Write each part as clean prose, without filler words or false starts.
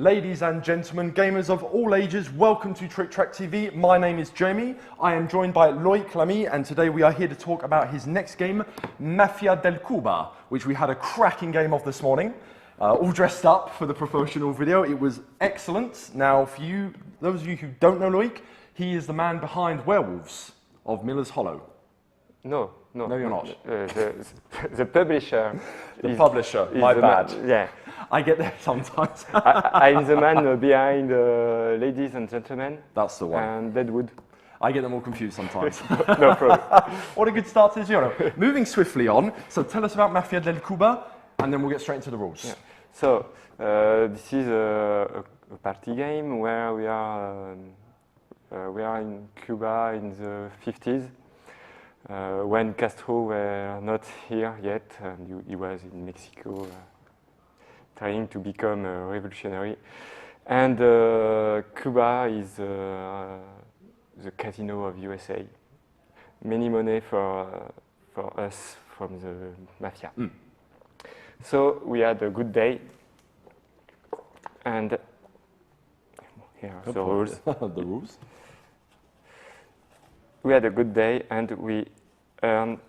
Ladies and gentlemen, gamers of all ages, welcome to Tric Trac TV. My name is Jamie. I am joined by Loïc and today we are here to talk about his next game, Mafia de Cuba, which we had a cracking game of this morning. All dressed up for the promotional video. It was excellent. Now, for you, those of you who don't know Loïc, he is the man behind Werewolves of Miller's Hollow. No, you're not. The publisher. The publisher, my bad. Yeah. I get there sometimes. I'm the man behind Ladies and Gentlemen. That's the one. And Deadwood. I get them all confused sometimes. No problem. What a good start to the Euro. Moving swiftly on, so tell us about Mafia de Cuba, and then we'll get straight into the rules. Yeah. So, this is a party game where we are in Cuba in the 50s. When Castro were not here yet, and he was in Mexico trying to become a revolutionary. And Cuba is the casino of USA. Many money for us from the mafia. Mm. So we had a good day, and here are the rules. The rules. We had a good day, and we earned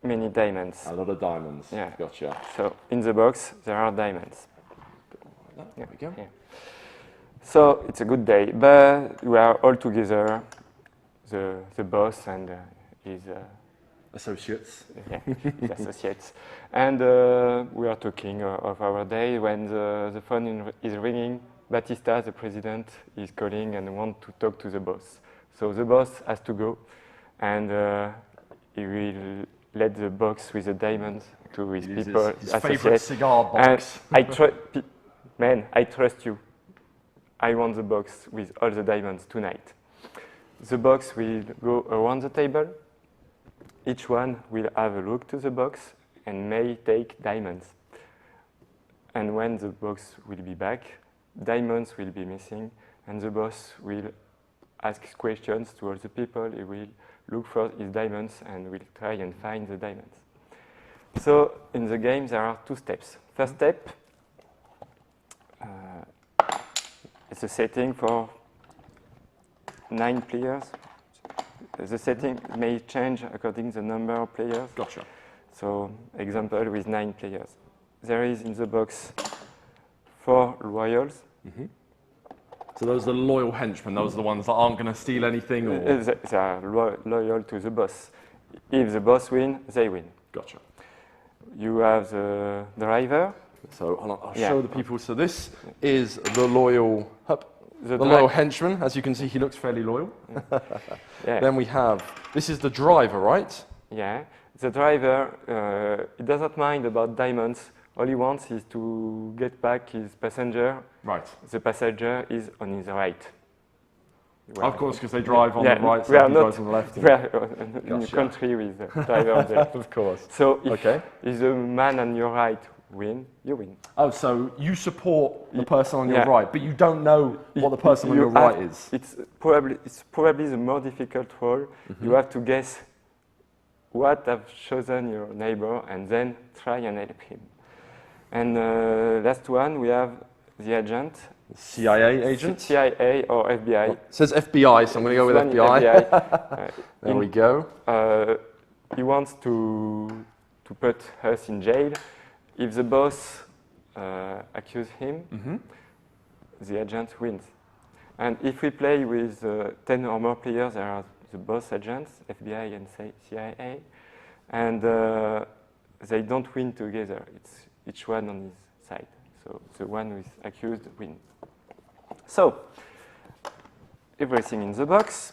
many diamonds. A lot of diamonds. Yeah. Gotcha. So in the box there are diamonds. There we go. Yeah. So it's a good day, but we are all together, the boss and his associates. Yeah, his associates. And we are talking of our day when the phone is ringing. Batista, the president, is calling and wants to talk to the boss. So the boss has to go, and he will let the box with the diamonds to his people. His favorite cigar box. And I trust you. I want the box with all the diamonds tonight. The box will go around the table. Each one will have a look to the box and may take diamonds. And when the box will be back, diamonds will be missing, and the boss will ask questions to all the people. He will look for his diamonds and will try and find the diamonds. So in the game there are two steps. First step, it's a setting for 9 players. The setting may change according to the number of players. Gotcha. So example with 9 players. There is in the box 4 royals. Mm-hmm. So those are the loyal henchmen, those are the ones that aren't going to steal anything? Or? They are loyal to the boss. If the boss wins, they win. Gotcha. You have the driver. So I'll show the people. So this is the loyal loyal henchman. As you can see, he looks fairly loyal. Yeah. Then we have, this is the driver, right? Yeah. The driver, he doesn't mind about diamonds. All he wants is to get back his passenger. Right. The passenger is on his right. Of course, because they drive on the right side, he drives on the left. We are in a country with the driver on the left. Of course. So if the man on your right wins, you win. Oh, so you support the person on your right, but you don't know what the person on your right is. It's probably the more difficult role. Mm-hmm. You have to guess what have chosen your neighbor and then try and help him. And last one, we have the agent. CIA agent? CIA or FBI. It says FBI, so I'm going to go with FBI. There we go. He wants to put us in jail. If the boss accuses him, the agent wins. And if we play with 10 or more players, there are the boss agents, FBI and CIA, and they don't win together. It's each one on his side. So the one who is accused wins. So everything in the box.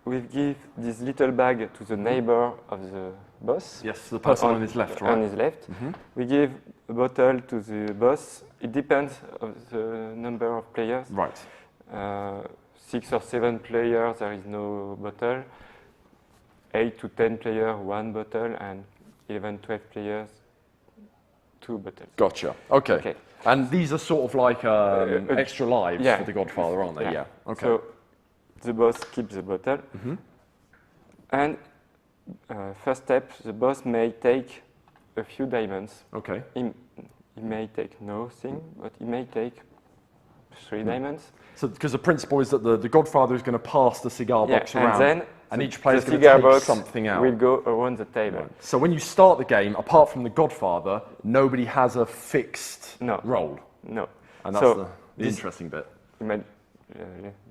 We give this little bag to the neighbor of the boss. Yes, the person on his left, right? On his left. Mm-hmm. We give a bottle to the boss. It depends on the number of players. Right. 6 or 7 players, there is no bottle. 8 to 10 players, 1 bottle, and 11, 12 players, 2 bottles. Gotcha. Okay. And these are sort of like extra lives for the Godfather, aren't they? Yeah. Okay. So the boss keeps the bottle. Mm-hmm. And first step, the boss may take a few diamonds. Okay. He he may take nothing, but he may take 3 diamonds. So, because the principle is that the Godfather is going to pass the cigar box around, and each player is the going to cigar take box something out. will go around the table. Right. So when you start the game, apart from the Godfather, nobody has a fixed role. No. And that's the interesting bit.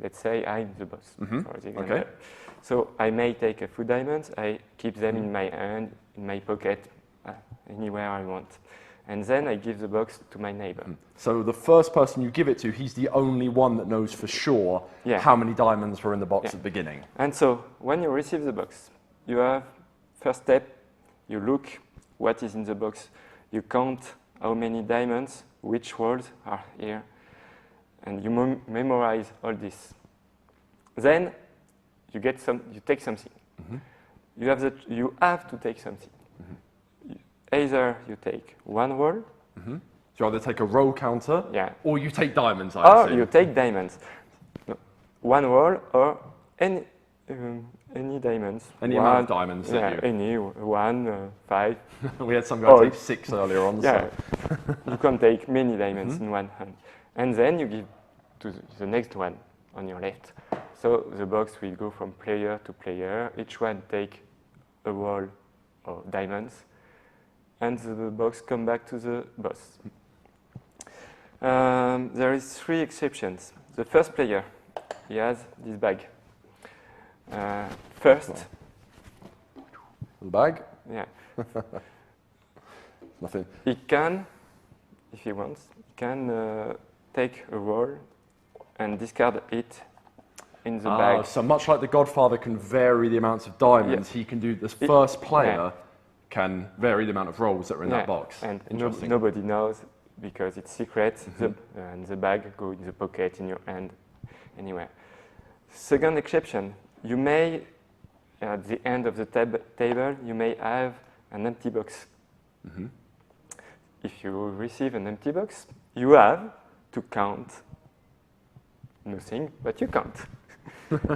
Let's say I'm the boss. Okay. So I may take a few diamonds, I keep them in my hand, in my pocket, anywhere I want. And then I give the box to my neighbor. So the first person you give it to, he's the only one that knows for sure how many diamonds were in the box at the beginning. And so when you receive the box, you have first step, you look what is in the box, you count how many diamonds, which words are here, and you memorize all this. Then you take something. You have to take something. Either you take 1 roll. So you either take a roll counter, or you take diamonds. Or you take diamonds. No. 1 roll or any diamonds. Any amount of diamonds. Any 1, 5. We had some guy take 6 earlier on. So. You can take many diamonds in one hand, and then you give to the next one on your left. So the box will go from player to player. Each one take a roll of diamonds. And the box come back to the boss. There is 3 exceptions. The first player, he has this bag. First. The bag? Yeah. Nothing. He can, if he wants, take a roll and discard it in the bag. So much like the Godfather can vary the amounts of diamonds, he can do this first player. Can vary the amount of rolls that are in that box. And nobody knows because it's secret. And the bag goes in the pocket, in your hand, anywhere. Second exception, you may, at the end of the table, you may have an empty box. If you receive an empty box, you have to count nothing, but you count.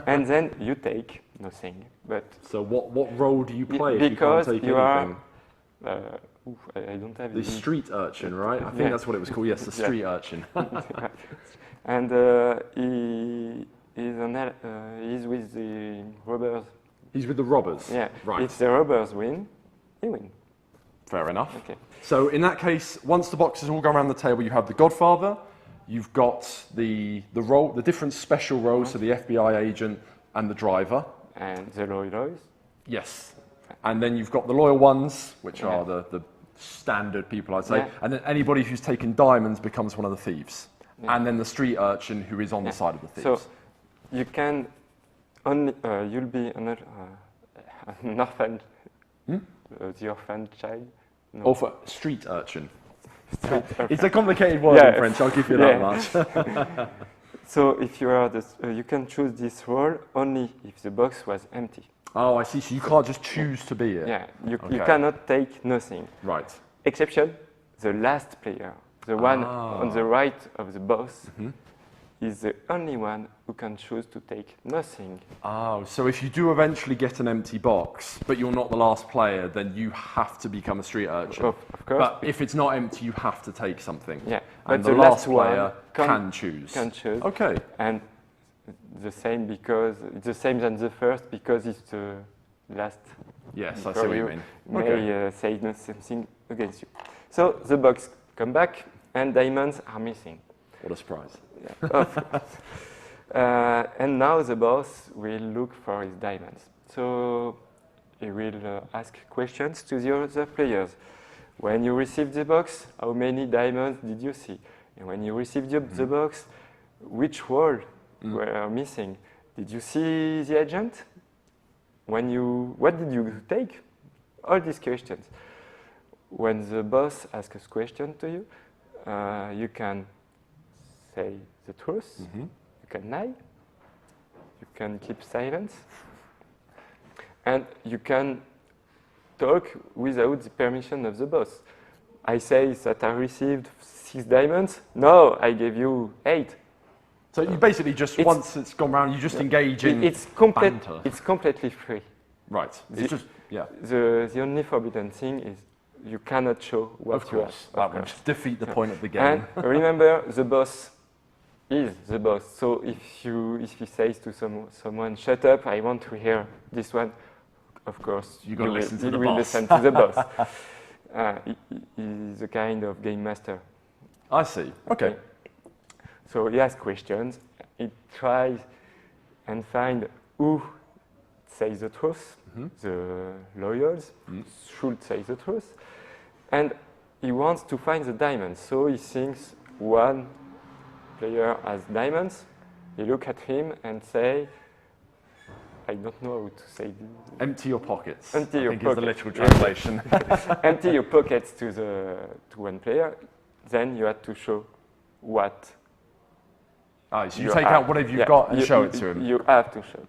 And then you take nothing. But so what role do you play if because you can't take you anything? I don't have the street urchin, right? I think that's what it was called. Yes, the street urchin. And he's with the robbers. He's with the robbers. Yeah. Right. If the robbers win, he wins. Fair enough. Okay. So in that case, once the boxes all go around the table, you have the Godfather. You've got the different special roles, so the FBI agent and the driver. And the loyals. Yes. And then you've got the loyal ones, which are the standard people, I'd say. And then anybody who's taken diamonds becomes one of the thieves. And then the street urchin who is on the side of the thieves. So you can only, you'll be an orphan, the orphan child. No. Or for street urchin. It's a complicated word in French, I'll give you that much. So if you are you can choose this role only if the box was empty. Oh, I see. So you can't just choose to be it. Yeah, you cannot take nothing. Right. Exception, the last player, the one on the right of the boss, is the only one who can choose to take nothing. Oh, so if you do eventually get an empty box, but you're not the last player, then you have to become a street urchin. Of course. But if it's not empty, you have to take something. Yeah. And but the last player can choose. Can choose. Okay. And the same because it's the same than the first because it's the last. Yes, I see what you mean. May say something against you. So the box come back and diamonds are missing. What a surprise. Yeah. And now the boss will look for his diamonds. So he will ask questions to the other players. When you received the box, how many diamonds did you see? And when you received the box, which word were missing? Did you see the agent? What did you take? All these questions. When the boss asks a question to you, you can say the truth, you can lie, you can keep silence, and you can talk without the permission of the boss. I say that I received 6 diamonds. No, I gave you 8. So you basically just, once it's gone round, you just engage in banter. It's completely free. Right. It's just, The only forbidden thing is you cannot show what Of you course, have. that would just defeat the point of the game. And remember, the boss is the boss. So if he says to someone, "Shut up! I want to hear this one," of course, you will listen to the will boss. listen to the boss. He's a kind of game master. I see. Okay. So he asks questions. He tries and find who says the truth. The lawyers should say the truth. And he wants to find the diamonds. So he thinks one player has diamonds. He look at him and say, I don't know how to say this. Empty your pockets. Empty your I think pockets. is the literal translation. Empty your pockets to one player. Then you have to show what. So you take out whatever you've got and show it to him. You have to show.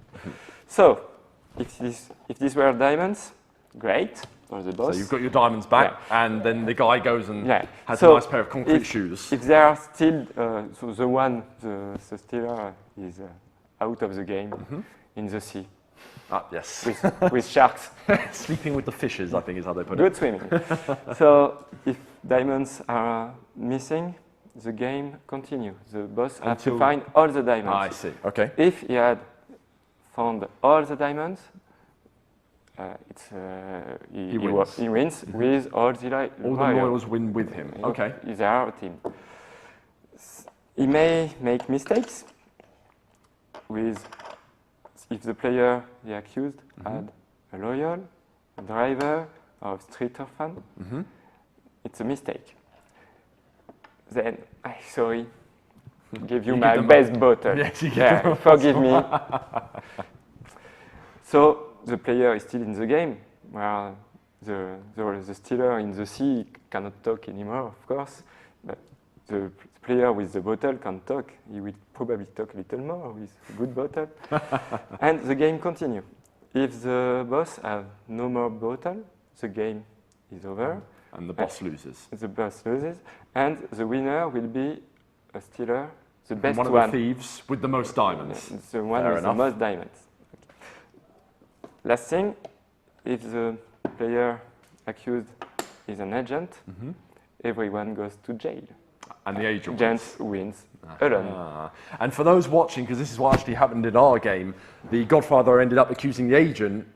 So, if these were diamonds, great, or the boss. So you've got your diamonds back, and then the guy goes and has so a nice pair of concrete shoes. If they are still, so the stealer is out of the game in the sea. Yes. With sharks. Sleeping with the fishes, I think is how they put Good it. swimming. So if diamonds are missing, the game continues. The boss has to find all the diamonds. I see. Okay. If he had found all the diamonds, he wins with all the all the lawyers win with him. Okay. They are a team. He may make mistakes if the player, the accused, had a lawyer, a driver, or a street orphan. It's a mistake. Then, sorry, give you my best bottle. Yes, forgive me. So the player is still in the game, where the stealer in the sea cannot talk anymore, of course. But the player with the bottle can talk. He will probably talk a little more with a good bottle. And the game continues. If the boss has no more bottle, the game is over. And the boss loses. The boss loses. And the winner will be a stealer, the best one. One of the thieves with the most diamonds. The one with the most diamonds. Okay. Last thing, if the player accused is an agent, everyone goes to jail. And the agent wins alone. And for those watching, because this is what actually happened in our game, the Godfather ended up accusing the agent,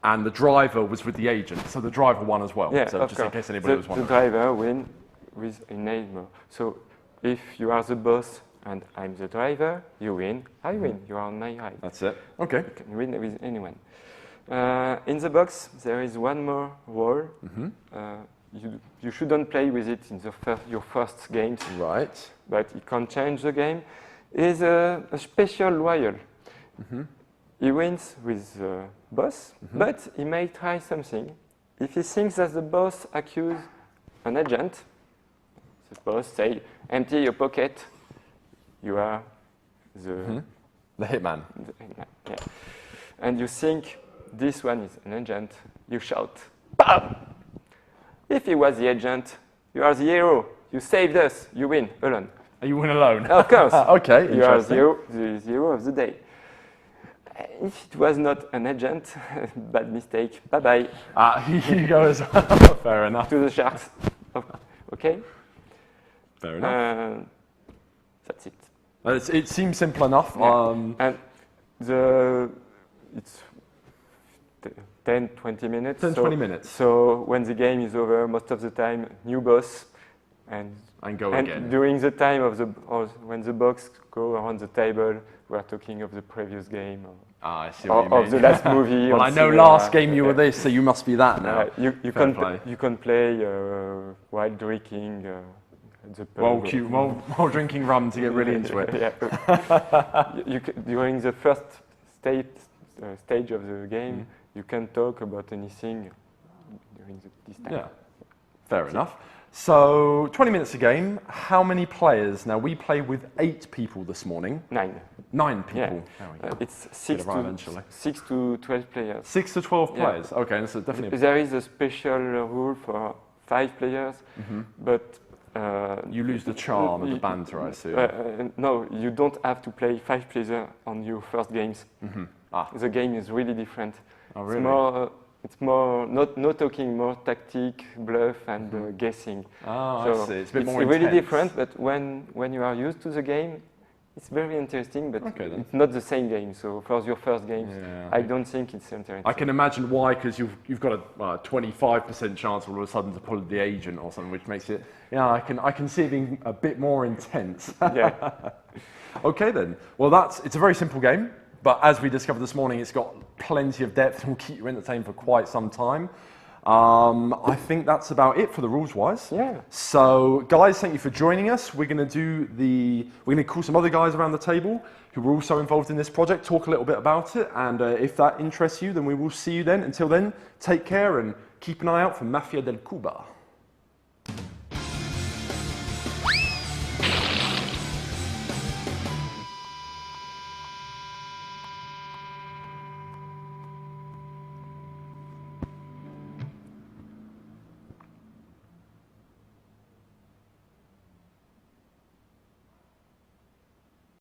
and the driver was with the agent, so the driver won as well. Yeah, so of just course. in case anybody was wondering. The driver wins with a name. So if you are the boss and I'm the driver, you win. I win. You are on my right. That's it. Okay. You can win with anyone. In the box, there is one more wall. You shouldn't play with it in your first games. Right. But it can change the game. Is a special loyal. He wins with the boss, but he may try something. If he thinks that the boss accuses an agent, the boss say, empty your pocket, you are the hitman. Yeah. And you think this one is an agent, you shout, BAM! If he was the agent, you are the hero, you saved us, you win alone. You win alone? Of course. Okay, you are the hero of the day. If it was not an agent, bad mistake, bye-bye. He goes, fair enough. To the sharks. Okay? Fair enough. That's it. It seems simple enough. And it's 10, 20 minutes. 10, 20 minutes. So when the game is over, most of the time, new boss. And go again. During the time when the box go around the table, we are talking of the previous game. I see what you mean. Of the last movie. Well, I know last game you were this, so you must be that now. You can play while drinking the pub. While drinking rum to get really into it. During the first stage of the game, you can talk about anything during this time. Yeah, fair enough. So, 20 minutes a game. How many players? Now, we play with 8 people this morning. 9. 9 people. Yeah. There we go. It's 6 to 12 players. 6 to 12 players. Okay, so definitely. There is a special rule for 5 players, but you lose the charm of the banter, I assume. No, you don't have to play 5 players on your first games. The game is really different. Oh, really? It's more It's more no talking, more tactic, bluff, and guessing. Ah, So I see. It's a bit more really intense. different. But when you are used to the game, it's very interesting. But Okay, then. it's not the same game. So for your first games, Yeah. I don't think it's interesting. I can imagine why, because you've got a 25% chance all of a sudden to pull the agent or something, which makes it. Yeah, I can see it being a bit more intense. Yeah. Okay then. Well, it's a very simple game, but as we discovered this morning, it's got plenty of depth and will keep you entertained for quite some time. I think that's about it for the rules-wise. Yeah. So, guys, thank you for joining us. We're going to call some other guys around the table who were also involved in this project, talk a little bit about it, and if that interests you, then we will see you then. Until then, take care and keep an eye out for Mafia de Cuba.